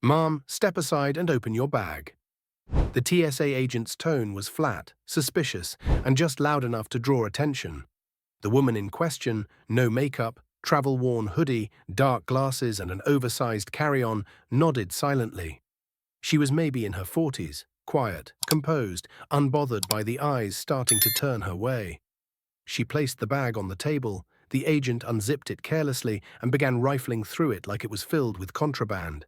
Ma'am, step aside and open your bag. The TSA agent's tone was flat, suspicious, and just loud enough to draw attention. The woman in question, no makeup, travel-worn hoodie, dark glasses, and an oversized carry-on, nodded silently. She was maybe in her 40s, quiet, composed, unbothered by the eyes starting to turn her way. She placed the bag on the table. The agent unzipped it carelessly and began rifling through it like it was filled with contraband.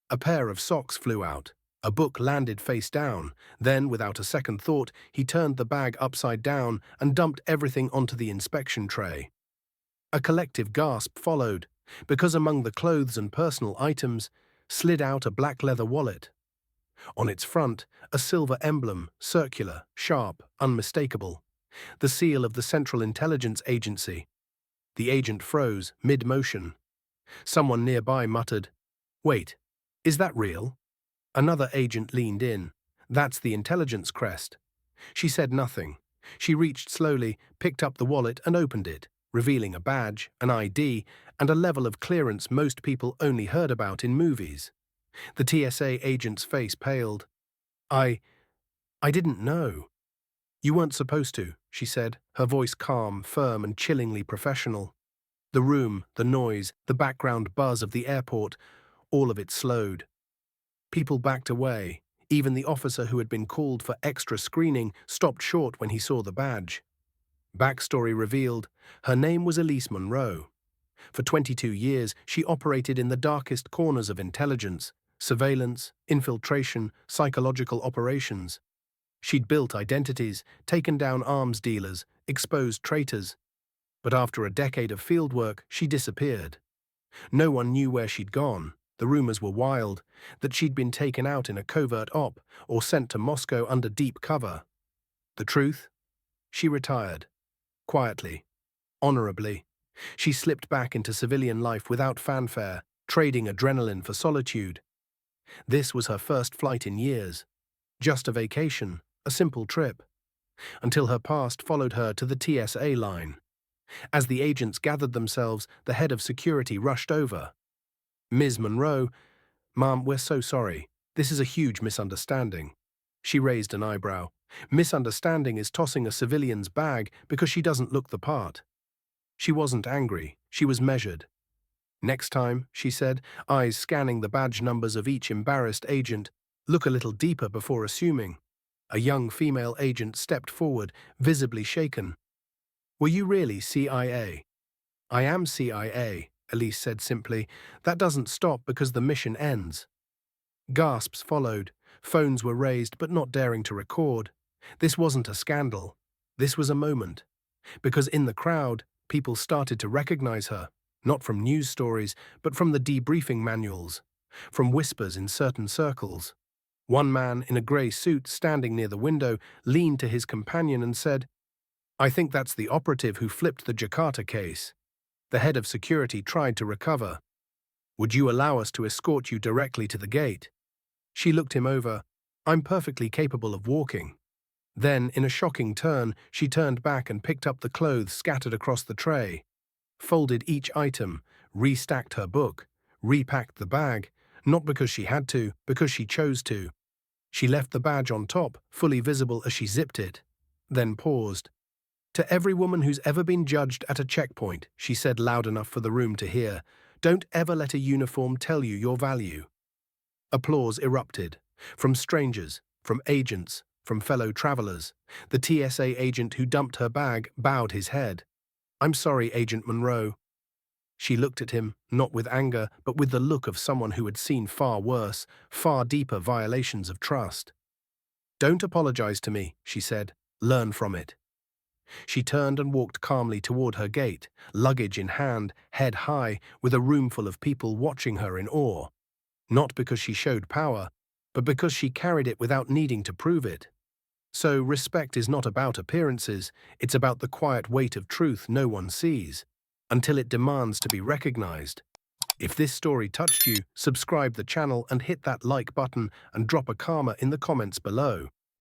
A pair of socks flew out. A book landed face down. Then, without a second thought, he turned the bag upside down and dumped everything onto the inspection tray. A collective gasp followed, because among the clothes and personal items slid out a black leather wallet. On its front, a silver emblem, circular, sharp, unmistakable. The seal of the Central Intelligence Agency. The agent froze, mid-motion. Someone nearby muttered, "Wait, is that real?" Another agent leaned in. "That's the intelligence crest." She said nothing. She reached slowly, picked up the wallet and opened it, revealing a badge, an ID, and a level of clearance most people only heard about in movies. The TSA agent's face paled. I didn't know." "You weren't supposed to," she said, her voice calm, firm, and chillingly professional. The room, the noise, the background buzz of the airport, all of it slowed. People backed away. Even the officer who had been called for extra screening stopped short when he saw the badge. Backstory revealed, her name was Elise Monroe. For 22 years, she operated in the darkest corners of intelligence, surveillance, infiltration, psychological operations. She'd built identities, taken down arms dealers, exposed traitors. But after a decade of fieldwork, she disappeared. No one knew where she'd gone. The rumors were wild, that she'd been taken out in a covert op or sent to Moscow under deep cover. The truth? She retired. Quietly. Honorably. She slipped back into civilian life without fanfare, trading adrenaline for solitude. This was her first flight in years. Just a vacation, a simple trip. Until her past followed her to the TSA line. As the agents gathered themselves, the head of security rushed over. "Ms. Monroe, ma'am, we're so sorry. This is a huge misunderstanding." She raised an eyebrow. "Misunderstanding is tossing a civilian's bag because she doesn't look the part." She wasn't angry. She was measured. "Next time," she said, eyes scanning the badge numbers of each embarrassed agent, "look a little deeper before assuming." A young female agent stepped forward, visibly shaken. "Were you really CIA?" "I am CIA," Elise said simply. "That doesn't stop because the mission ends." Gasps followed. Phones were raised but not daring to record. This wasn't a scandal. This was a moment. Because in the crowd, people started to recognize her, not from news stories, but from the debriefing manuals, from whispers in certain circles. One man in a grey suit standing near the window leaned to his companion and said, "I think that's the operative who flipped the Jakarta case." The head of security tried to recover. "Would you allow us to escort you directly to the gate?" She looked him over. "I'm perfectly capable of walking." Then, in a shocking turn, she turned back and picked up the clothes scattered across the tray, folded each item, restacked her book, repacked the bag, not because she had to, because she chose to. She left the badge on top, fully visible as she zipped it, then paused. "To every woman who's ever been judged at a checkpoint," she said loud enough for the room to hear, "don't ever let a uniform tell you your value." Applause erupted. From strangers, from agents, from fellow travelers. The TSA agent who dumped her bag bowed his head. "I'm sorry, Agent Monroe." She looked at him, not with anger, but with the look of someone who had seen far worse, far deeper violations of trust. "Don't apologize to me," she said. "Learn from it." She turned and walked calmly toward her gate, luggage in hand, head high, with a room full of people watching her in awe. Not because she showed power, but because she carried it without needing to prove it. So respect is not about appearances, it's about the quiet weight of truth no one sees, until it demands to be recognized. If this story touched you, subscribe the channel and hit that like button and drop a karma in the comments below.